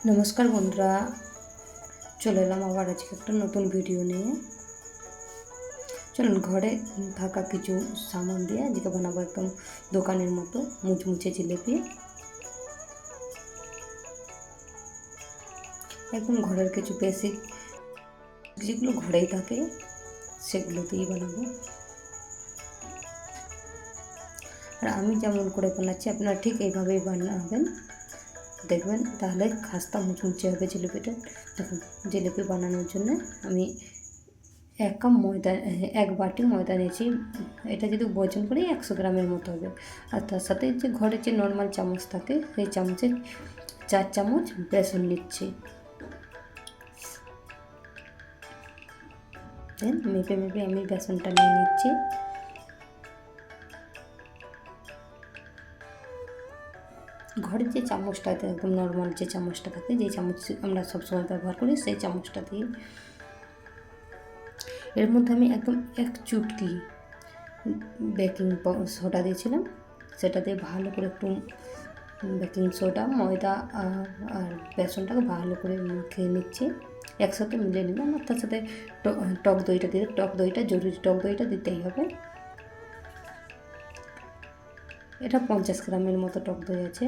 নমস্কার বন্ধুরা, চলে এলাম আবার আজকে একটা নতুন ভিডিও নিয়ে। চলুন ঘরে থাকা কিছু সামান দিয়ে আজকে বানাবো একদম দোকানের মতো মুচমুচে জিলিপি। একদম ঘরের কিছু বেসিক যেগুলো ঘরেই থাকে সেগুলো দিয়েই বানাবো। আর আমি যেমন করে বানাচ্ছি আপনারা ঠিক এইভাবেই বানাবেন, দেখবেন তাহলে খাস্তা মুচমুচে হবে জিলিপিটা। দেখুন, জিলিপি বানানোর জন্য আমি 1 কাপ ময়দা, 1 বাটি ময়দা নিয়েছি। এটা যদি ওজন করি 100 গ্রামের মতো হবে। আর তার সাথে যে ঘরে যে নর্মাল চামচ থাকে সেই চামচে 4 চামচ বেসন নিচ্ছি। দেন মেপে মেপে আমি বেসনটা নিয়ে নিচ্ছি। ঘরের যে চামচটা একদম নর্মাল যে চামচটা থাকে, যে চামচ আমরা সবসময় ব্যবহার করি সেই চামচটা দিয়ে এর মধ্যে আমি একদম 1 চুটকি বেকিং সোডা দিয়েছিলাম। সেটা দিয়ে ভালো করে একটু বেকিং সোডা, ময়দা আর বেসনটাকে ভালো করে মাখিয়ে নিচ্ছি, একসাথে মিলিয়ে নিলাম। আর তার সাথে টক দইটা দিয়ে, টক দইটা জরুরি, টক দইটা দিতেই হবে। এটা 50 গ্রামের মতো টক দই আছে।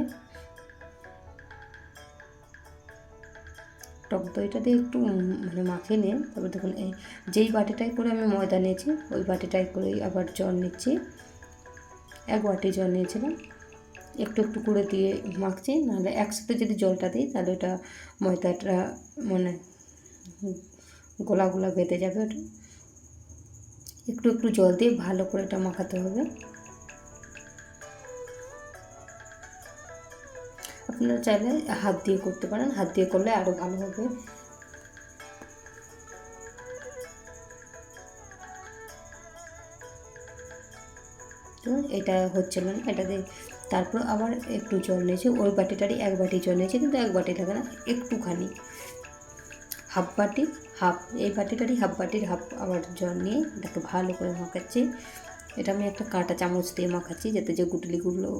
টক দইটা দিয়ে একটু মাখিয়ে নিয়ে তারপর দেখুন যেই বাটিটাই করে আমি ময়দা নিয়েছি ওই বাটিটাই করেই আবার জল নিচ্ছি। 1 বাটি জল নিয়েছিলাম, একটু একটু করে দিয়ে মাখছি, নাহলে একসাথে যদি জলটা দিই তাহলে ওটা ময়দাটা গোলা গোলা বেঁধে যাবে। ওটা একটু একটু জল দিয়ে ভালো করে এটা মাখাতে হবে। আপনারা চাইলে হাত দিয়ে করতে পারেন, হাত দিয়ে করলে আরও ভালো হবে। তো এটা হচ্ছিল না, এটা দিয়ে তারপর আবার একটু জল নিয়েছি। ওই বাটিটারই 1 বাটি জল নিয়েছি, কিন্তু 1 বাটি থাকে না, একটুখানি, হাফ বাটি হাফ, এই বাটিটারই হাফ বাটির হাফ আবার জল নিয়ে এটাকে ভালো করে মাখাচ্ছি। এটা আমি একটা কাঁটা চামচ দিয়ে মাখাচ্ছি যাতে যে গুটলিগুলো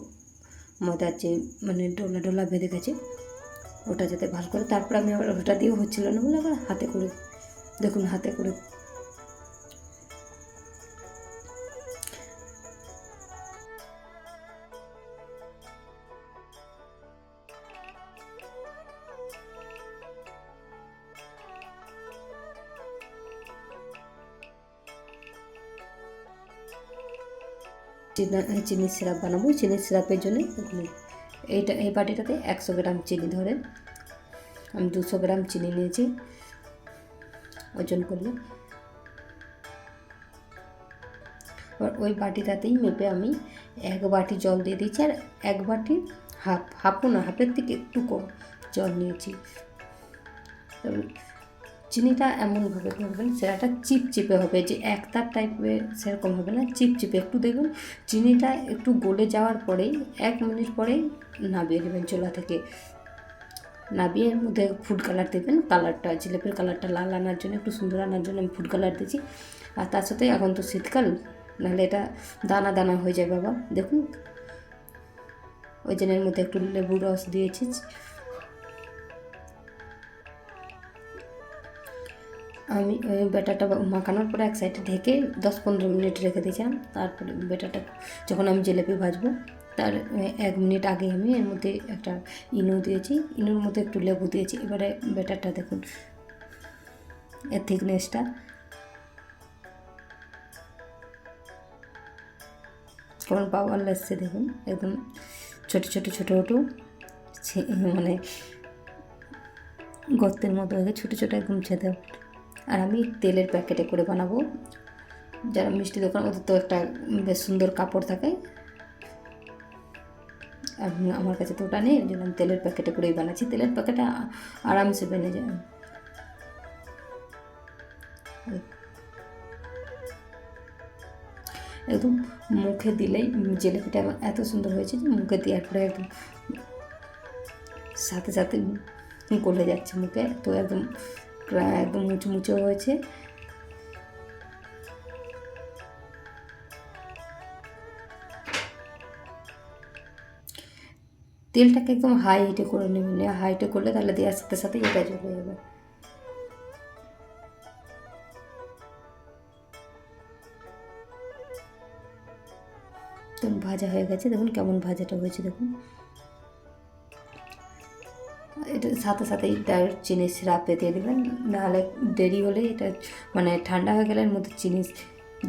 ময়দার যে ডোলা ডোলা বেঁধে গেছে ওটা যাতে ভালো করে। তারপর আমি আবার ওটা দিয়েও হচ্ছিল না বলে আবার হাতে করে, দেখুন হাতে করে চিনির সিরাপ বানাবো। চিনির সিরাপের জন্য দেখুন এই বাটিটাতে 100 গ্রাম চিনি ধরেন, আমি 200 গ্রাম চিনি নিয়েছি ওজন করলে। এবার ওই বাটিটাতেই মেপে আমি 1 বাটি জল দিয়ে দিয়েছি, আর 1 বাটি হাফও না, হাফের থেকে একটু কম জল নিয়েছি। চিনিটা এমনভাবে করবেন সেটা চিপচিপে হবে, যে একতার টাইপের সেরকম হবে না, চিপচিপে একটু দেখুন। চিনিটা একটু গলে যাওয়ার পরেই 1 মিনিট পরেই নামিয়ে দেবেন চুলা থেকে। নামিয়ে এর মধ্যে ফুড কালার দেবেন, কালারটা জিলিপির কালারটা লাল আনার জন্য, একটু সুন্দর আনার জন্য আমি ফুড কালার দিয়েছি। আর তার সাথে এখন তো শীতকাল, নাহলে এটা দানা দানা হয়ে যাবে বাবা। দেখুন ওই জন্য এর মধ্যে একটু লেবুর রস দিয়েছি। আমি ওই ব্যাটারটা মাখানোর পরে এক সাইডে ঢেকে 10-15 মিনিট রেখে দিয়েছিলাম। তারপরে ব্যাটারটা যখন আমি জিলিপি ভাজবো তার 1 মিনিট আগে আমি এর মধ্যে একটা ইনো দিয়েছি, ইনোর মধ্যে একটু লেবু দিয়েছি। এবারে ব্যাটারটা দেখুন, এর থিকনেসটা কেমন পাওয়ার লাগছে দেখুন, একদম ছোটো ছোটো ছোটো ছোটো গর্তের মতো হয়ে ছোটো ছোটো একদম ছেদে। আর আমি তেলের প্যাকেটে করে বানাবো। যারা মিষ্টি দোকান ওদের তো একটা বেশ সুন্দর কাপড় থাকে, আর আমার কাছে তো ওটা নেই, ওই জন্য আমি তেলের প্যাকেটে করেই বানাচ্ছি। তেলের প্যাকেটে আরামসে বেনে যায়। একদম মুখে দিলেই জিলিপিটা এত সুন্দর হয়েছে যে মুখে দেওয়ার পরে একদম সাথে সাথে গলে যাচ্ছে মুখে, তো একদম একদম মুচমুচে হয়েছে। তেলটাকে একদম হাই হিটে করে নেবেন, হাই হিটে করলে তাহলে দেওয়ার সাথে সাথে এটা চলে যাবে। দেখুন ভাজা হয়ে গেছে, দেখুন কেমন ভাজাটা হয়েছে দেখুন। এটা সাথে সাথেই তার চিনি সিরাপে দিয়ে দেবেন, নাহলে দেরি হলে এটা মানে ঠান্ডা হয়ে গেলে এর মধ্যে চিনি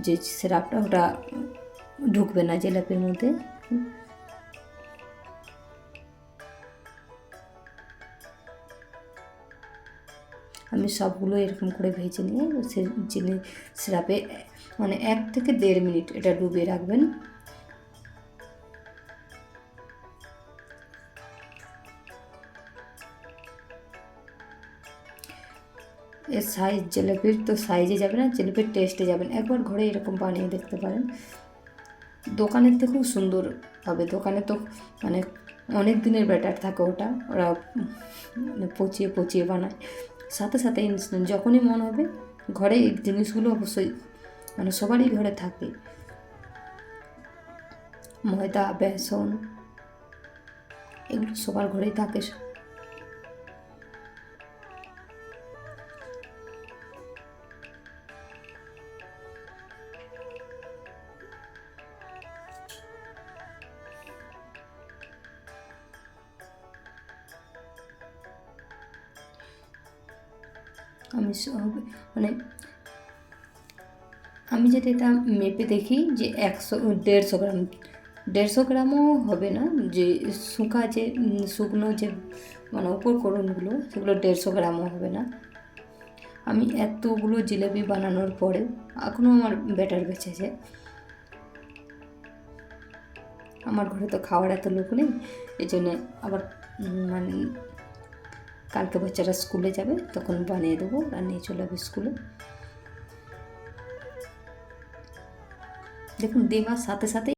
যে সিরাপটা ওটা ঢুকবে না জিলাপির মধ্যে। আমি সবগুলো এরকম করে ভেজে নিয়ে সে চিনি সিরাপে মানে 1 থেকে 1.5 মিনিট এটা ডুবিয়ে রাখবেন। এর সাইজ জিলাপির তো সাইজে যাবে না, জিলাপির টেস্টে যাবেন। একবার ঘরে এরকম বানিয়ে দেখতে পারেন, দোকানের থেকেও সুন্দর হবে। দোকানে তো মানে অনেক দিনের ব্যাটার থাকে, ওরা মানে পচিয়ে পচিয়ে বানায়। সাথে সাথে ইনস্ট্যান্ট যখনই মন হবে, ঘরে এই জিনিসগুলো অবশ্যই মানে সবারই ঘরে থাকে, ময়দা বেসন এগুলো সবার ঘরেই থাকে। আমি মানে আমি যেটা এটা মেপে দেখি যে 150 গ্রাম, 150 গ্রামও হবে না, যে শুকনো যে মানে উপকরণগুলো সেগুলো 150 গ্রামও হবে না। আমি এতগুলো জিলেপি বানানোর পরে এখনও আমার ব্যাটার বেঁচেছে। আমার ঘরে তো খাওয়ার এত লোক নেই, এই জন্যে আবার মানে কালকে বাচ্চারা স্কুলে যাবে তখন বানিয়ে দেবো আর নিয়ে চলে যাবে স্কুলে। দেখুন দেওয়ার সাথে সাথে